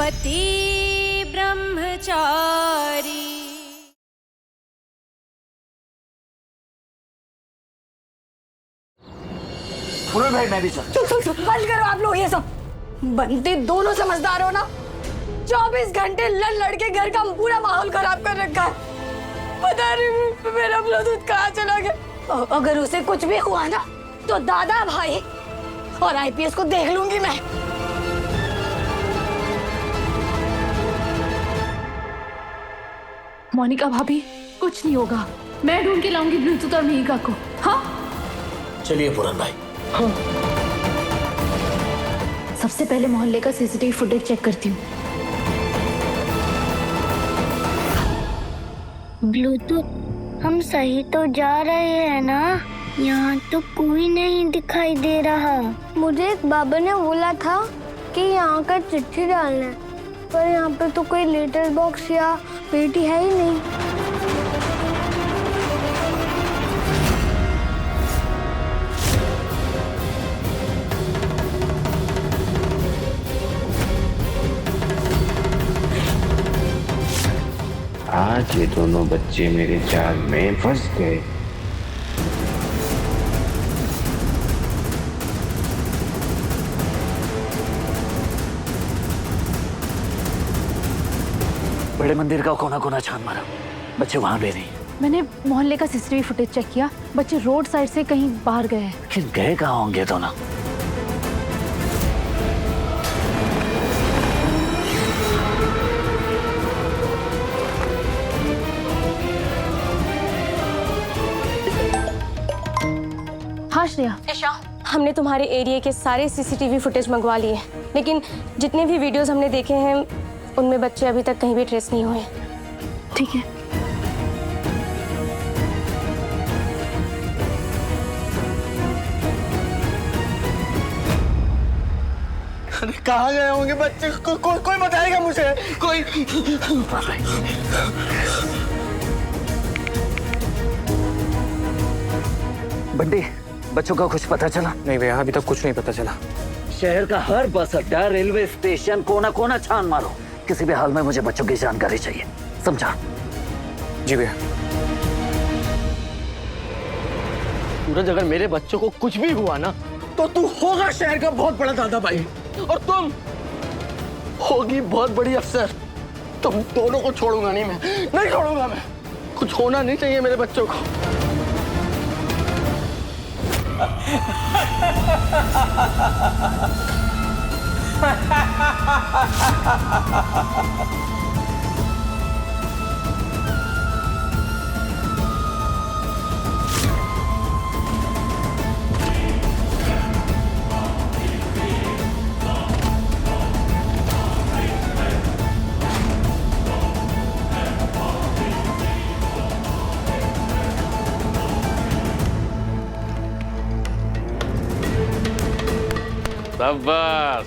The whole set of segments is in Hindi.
पति ब्रह्मचारी। भाई मैं भी चल। चुप बंद करो आप लोग ये सब। बनते दोनों समझदार हो ना। 24 घंटे लड़ लड़ के घर का पूरा माहौल खराब कर रखा है। पता नहीं मेरा ब्लूटूथ कहाँ चला गया। अगर उसे कुछ भी हुआ ना तो दादा भाई और आईपीएस को देख लूंगी मैं। मोनिका भाभी कुछ नहीं होगा, मैं ढूंढ के लाऊंगी ब्लूटूथ और मेघा को। हाँ चलिए पूरन भाई। हाँ। सबसे पहले मोहल्ले का सीसीटीवी फुटेज चेक करती हूँ। ब्लूटूथ हम सही तो जा रहे हैं ना? यहाँ तो कोई नहीं दिखाई दे रहा। मुझे एक बाबा ने बोला था कि यहाँ का चिट्ठी डालना है, पर यहाँ पे तो कोई लेटर बॉक्स या पेटी है ही नहीं। आज ये दोनों बच्चे मेरे जाल में फंस गए। बड़े मंदिर का कोना कोना छान मारा, बच्चे वहां भी नहीं। मैंने मोहल्ले का सीसीटीवी फुटेज चेक किया, बच्चे रोड साइड से कहीं बाहर गए हैं। लेकिन गए कहाँ होंगे तो ना। हाँ श्रेया। ईशा, हमने तुम्हारे एरिया के सारे सीसीटीवी फुटेज मंगवा लिए, लेकिन जितने भी वीडियोस हमने देखे हैं उनमें बच्चे अभी तक कहीं भी ट्रेस नहीं हुए। ठीक है। अरे कहाँ गए होंगे बच्चे? कोई बताएगा मुझे? कोई? बंटी, बच्चों का कुछ पता चला? नहीं भैया, अभी तक कुछ नहीं पता चला। शहर का हर बस अड्डा, रेलवे स्टेशन, कोना कोना छान मारो। किसी भी हाल में मुझे बच्चों की जानकारी चाहिए, समझा? जी भैया। सूरज, अगर मेरे बच्चों को कुछ भी हुआ ना तो तू होगा शहर का बहुत बड़ा दादा भाई, और तुम होगी बहुत बड़ी अफसर। तुम दोनों को छोड़ूंगा नहीं, मैं नहीं छोड़ूंगा। मैं कुछ होना नहीं चाहिए मेरे बच्चों को। शाबाश,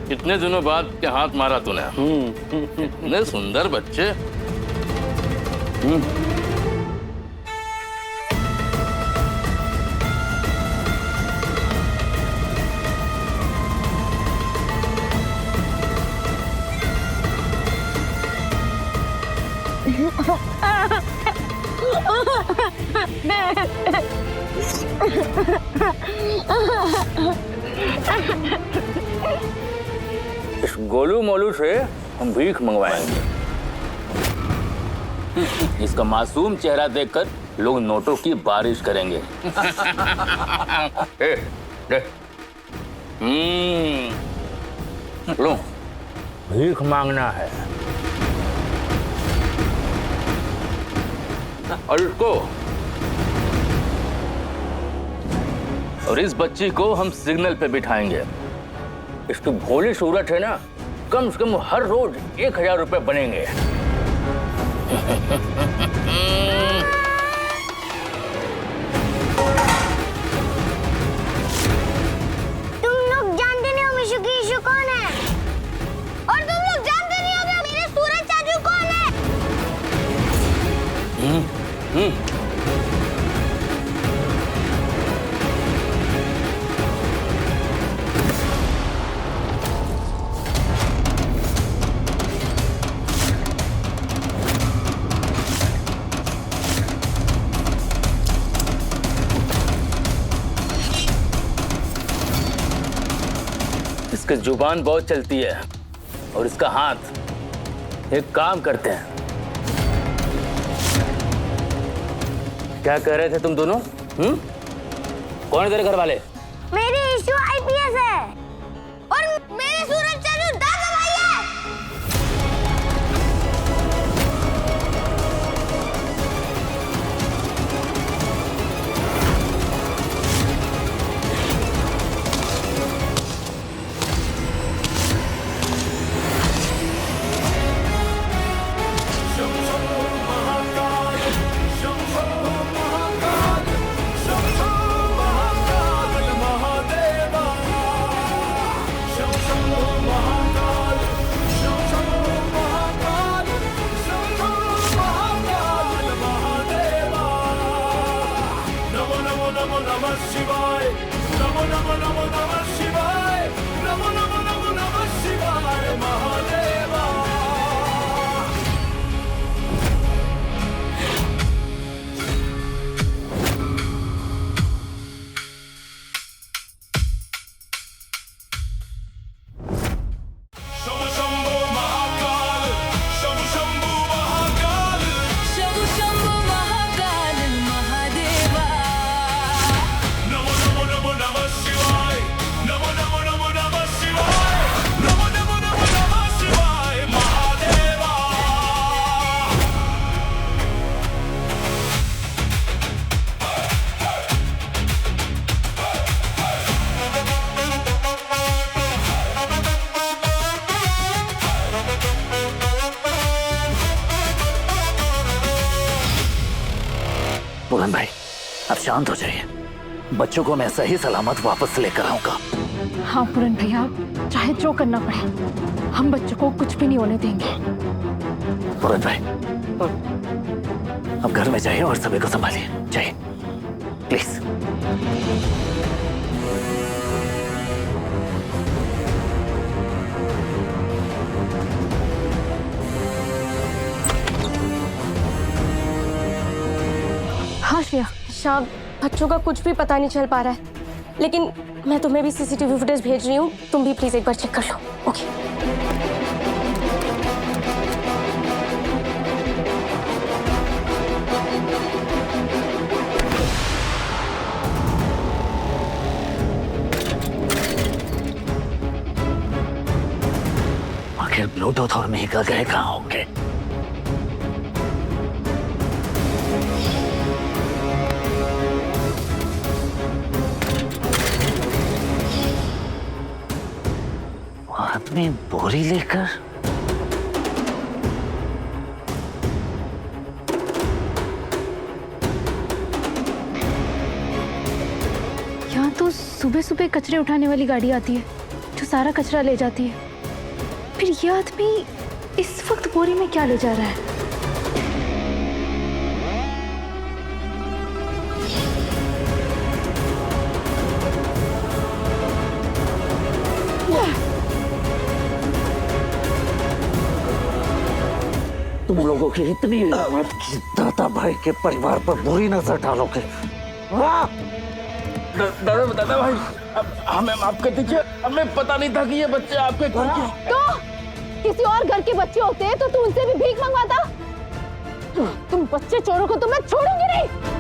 कितने दिनों बाद के हाथ मारा तूने। इतने सुंदर बच्चे। इस गोलू मोलू से हम भीख मंगवाएंगे। इसका मासूम चेहरा देखकर लोग नोटों की बारिश करेंगे। लो, भीख मांगना है। और इसको और इस बच्ची को हम सिग्नल पे बिठाएंगे। इसकी भोली सूरत है ना, कम से कम हर रोज 1000 रुपए बनेंगे। तुम लोग जानते नहीं हो मिशु की इशू कौन है, और तुम लोग जानते नहीं हो मेरे सूरज चाचू कौन है। इसकी जुबान बहुत चलती है और इसका हाथ। एक काम करते हैं, क्या कह रहे थे तुम दोनों? कौन है तेरे घर वाले? मेरी इशू आईपीएस है और मेरे सूरज चाचू दादा भाई है। पूरन भाई, अब शांत हो जाइए। बच्चों को मैं सही सलामत वापस लेकर आऊंगा। हाँ पूरन भैया, आप चाहे जो करना पड़े, हम बच्चों को कुछ भी नहीं होने देंगे। पूरन भाई, अब घर में जाइए और सभी को संभालिए। जाइए प्लीज। हाँ श्रेया, शाम बच्चों का कुछ भी पता नहीं चल पा रहा है, लेकिन मैं तुम्हें भी सीसीटीवी फुटेज भेज रही हूँ, तुम भी प्लीज एक बार चेक कर लो। ओके। आखिर ब्लूटूथ और मेगा गए कहाँ होंगे? आदमी बोरी लेकर यहाँ तो सुबह सुबह कचरे उठाने वाली गाड़ी आती है जो सारा कचरा ले जाती है। फिर ये आदमी इस वक्त बोरी में क्या ले जा रहा है? तुम लोगों की इतनी हिम्मत कि दादा भाई के परिवार पर बुरी नजर डालोगे? दादा भाई, हमें माफ कर दीजिए, हमें पता नहीं था कि ये बच्चे आपके घर के। तो किसी और घर के बच्चे होते तो तू उनसे भी भीख मंगवाता? तुम बच्चे चोरों को तो मैं छोड़ूंगी नहीं।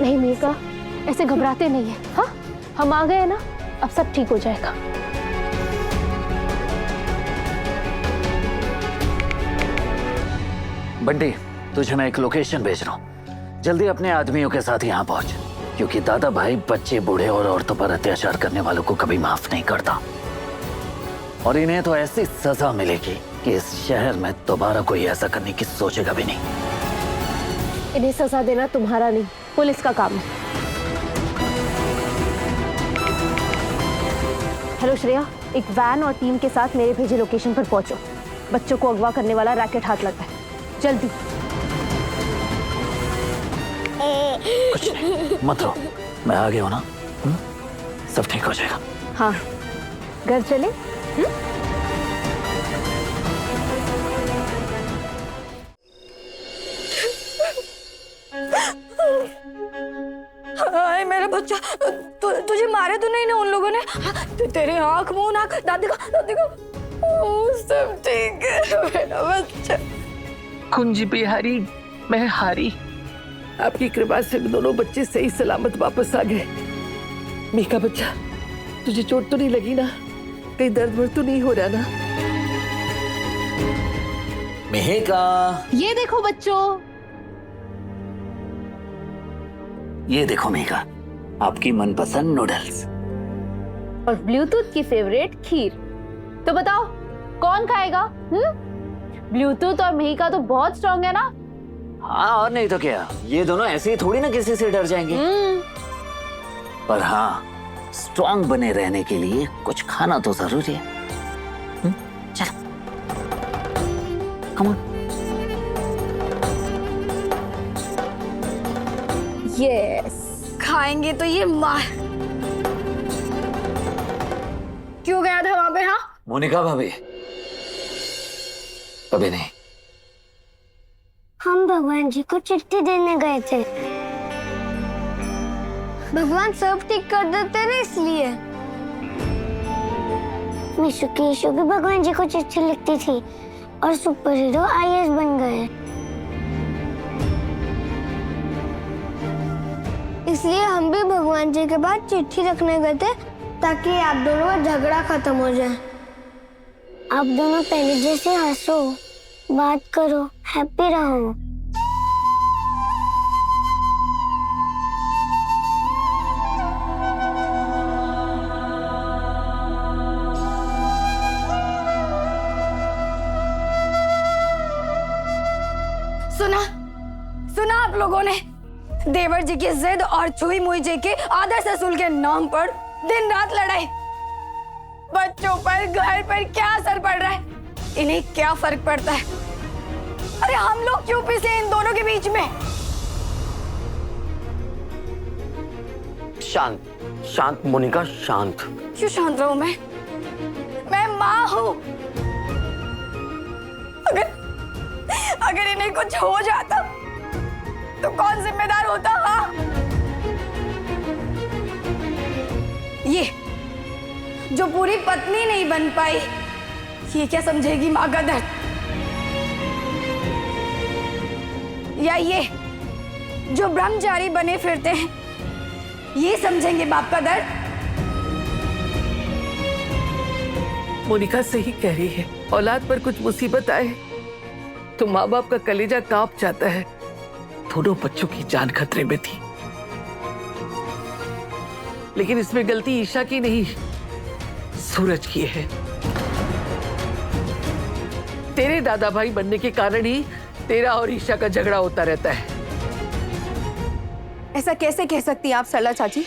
नहीं मीका, ऐसे घबराते नहीं है। हाँ, हम आ गए ना, अब सब ठीक हो जाएगा। बंटी, तुझे मैं एक लोकेशन भेज रहा हूँ। जल्दी अपने आदमियों के साथ यहाँ पहुंच, क्योंकि दादा भाई बच्चे, बूढ़े और औरतों पर अत्याचार करने वालों को कभी माफ नहीं करता। और इन्हें तो ऐसी सजा मिलेगी कि इस शहर में दोबारा कोई ऐसा करने की सोचेगा भी नहीं। इन्हें सजा देना तुम्हारा नहीं, पुलिस का काम है। हेलो श्रेया, एक वैन और टीम के साथ मेरे भेजे लोकेशन पर पहुंचो। बच्चों को अगवा करने वाला रैकेट हाथ लगा है, जल्दी। कुछ नहीं, मत रो, मैं आ गया हूं ना। सब ठीक हो जाएगा। हाँ, घर चले। हाय मेरा बच्चा, तुझे मारे तो नहीं ना उन लोगों ने? तेरे आंख, मुंह, नाक, दादी का सब ठीक है मेरा बच्चा। कुंज बिहारी, मैं हारी। आपकी कृपा से दोनों बच्चे सही सलामत वापस आ गए। मीका बच्चा, तुझे चोट तो नहीं लगी ना? कहीं दर्द वर्द तो नहीं हो रहा ना? मेहका, ये देखो बच्चों, ये देखो मेहका, आपकी मनपसंद नूडल्स और ब्लूटूथ की फेवरेट खीर। तो बताओ कौन खाएगा? ब्लूटूथ और मेहिका तो बहुत स्ट्रांग है ना? हाँ, और नहीं तो क्या, ये दोनों ऐसे ही थोड़ी ना किसी से डर जाएंगे। पर हाँ, स्ट्रांग बने रहने के लिए कुछ खाना तो जरूरी है। चलो, कम ऑन। यस, खाएंगे तो ये मार। क्यों गया था वहां पे? हाँ मोनिका भाभी, अभी नहीं। हम भगवान जी को चिट्ठी देने गए थे। भगवान सब ठीक कर देते ना, इसलिए मिशुकी भी भगवान जी को चिट्ठी लिखती थी और सुपर हीरो IAS बन गए। इसलिए हम भी भगवान जी के पास चिट्ठी रखने गए थे, ताकि आप दोनों का झगड़ा खत्म हो जाए। आप दोनों पहले जैसे हंसो, बात करो, हैप्पी रहो। सुना आप लोगों ने? देवर जी की जिद और छुई मुई जी के आदर्श असूल के नाम पर दिन रात लड़ाई। बच्चों पर, घर पर क्या असर पड़ रहा है? इन्हें क्या फर्क पड़ता है? अरे हम लोग क्यों पिसे इन दोनों के बीच में? शांत शांत मोनिका, शांत। क्यों शांत रहूं मैं माँ हूं। अगर इन्हें कुछ हो जाता तो कौन जिम्मेदार होता? हाँ, ये जो पूरी पत्नी नहीं बन पाई, ये क्या समझेगी माँ का दर्द? या ये जो ब्रह्मचारी बने फिरते हैं, ये समझेंगे बाप का दर्द? मोनिका सही कह रही है। औलाद पर कुछ मुसीबत आए तो माँ बाप का कलेजा कांप जाता है। दोनों बच्चों की जान खतरे में थी, लेकिन इसमें गलती ईशा की नहीं, सूरज की है। तेरे दादा भाई बनने के कारण ही तेरा और ईशा का झगड़ा होता रहता है। ऐसा कैसे कह सकती हैं आप सरला चाची?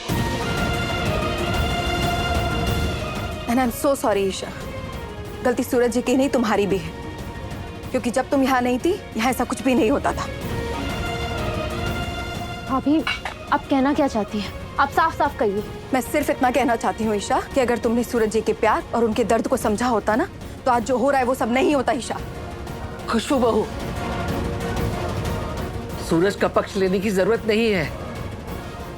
And I am so sorry Isha. गलती सूरज जी की नहीं, तुम्हारी भी है, क्योंकि जब तुम यहाँ नहीं थी, यहाँ ऐसा कुछ भी नहीं होता था। भाभी, आप कहना क्या चाहती हैं? आप साफ साफ कहिए। मैं सिर्फ इतना कहना चाहती हूँ ईशा कि अगर तुमने सूरज जी के प्यार और उनके दर्द को समझा होता ना, तो आज जो हो रहा है वो सब नहीं होता ईशा। खुशबू बहू, सूरज का पक्ष लेने की जरूरत नहीं है।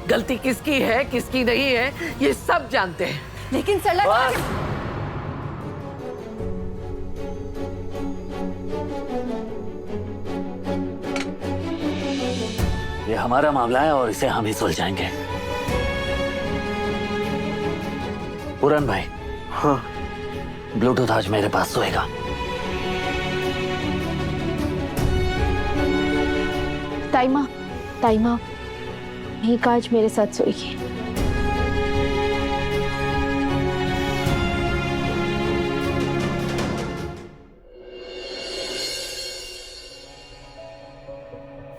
गलती किसकी है किसकी नहीं है ये सब जानते हैं। लेकिन सरला ये हमारा मामला है और इसे हम ही सुलझाएंगे। पूरन भाई। हाँ। ब्लूटूथ आज मेरे पास सोएगा। ताइमा, ताइमा, मेघ आज मेरे साथ सोएगी।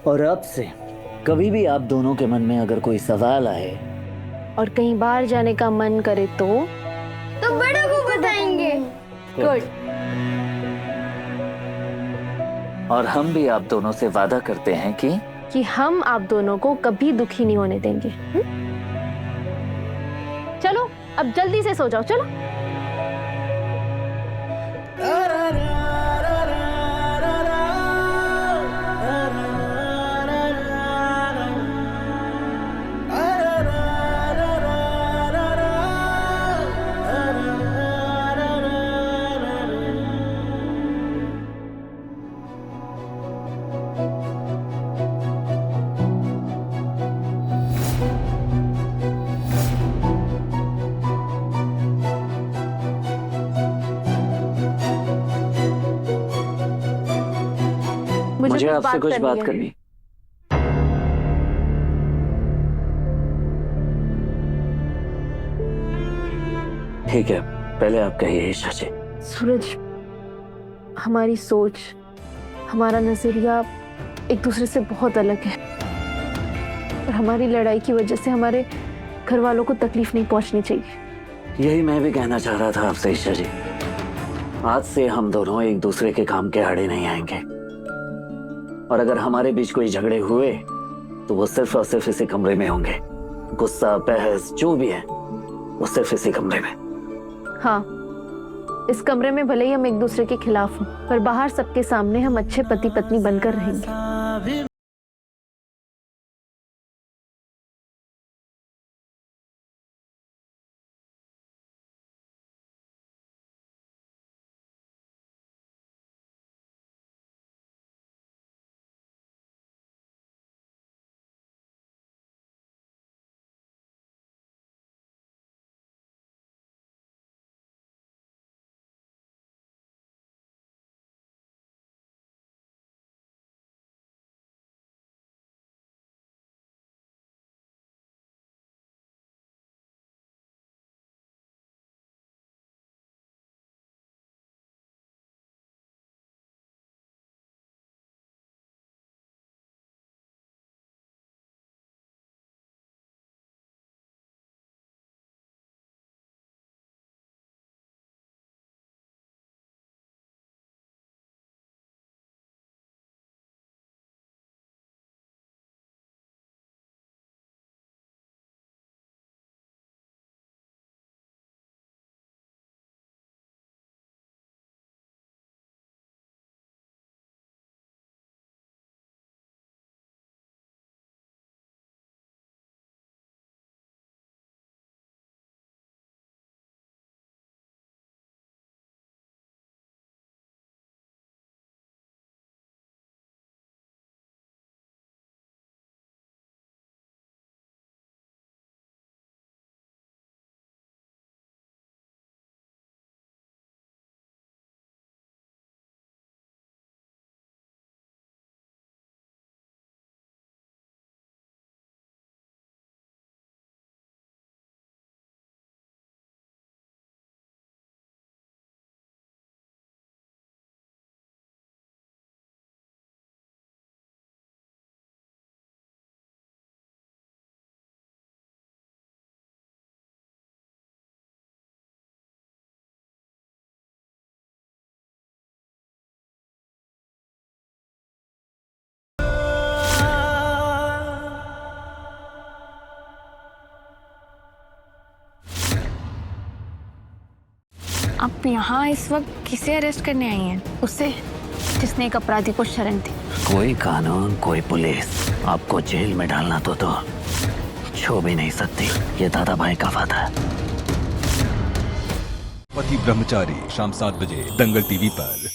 और अब से कभी भी आप दोनों के मन में अगर कोई सवाल आए और कहीं बाहर जाने का मन करे तो बड़ों को बताएंगे। गुड। और हम भी आप दोनों से वादा करते हैं कि हम आप दोनों को कभी दुखी नहीं होने देंगे। चलो अब जल्दी से सो जाओ, चलो। मुझे आपसे कुछ बात करनी। ठीक है, पहले आप कहिए ईशा जी। सूरज, हमारी सोच, हमारा नजरिया एक दूसरे से बहुत अलग है और हमारी लड़ाई की वजह से हमारे घर वालों को तकलीफ नहीं पहुंचनी चाहिए। यही मैं भी कहना चाह रहा था आपसे ईशा जी। आज से हम दोनों एक दूसरे के काम के आड़े नहीं आएंगे, और अगर हमारे बीच कोई झगड़े हुए तो वो सिर्फ और सिर्फ इसी कमरे में होंगे। गुस्सा, बहस, जो भी है वो सिर्फ इसी कमरे में। हाँ, इस कमरे में भले ही हम एक दूसरे के खिलाफ हों, पर बाहर सबके सामने हम अच्छे पति पत्नी बनकर रहेंगे। आप यहाँ इस वक्त किसे अरेस्ट करने आई हैं? उससे जिसने एक अपराधी को शरण दी। कोई कानून, कोई पुलिस आपको जेल में डालना तो छू भी नहीं सकती। ये दादा भाई का वादा है। पति ब्रह्मचारी शाम 7 बजे दंगल टीवी पर।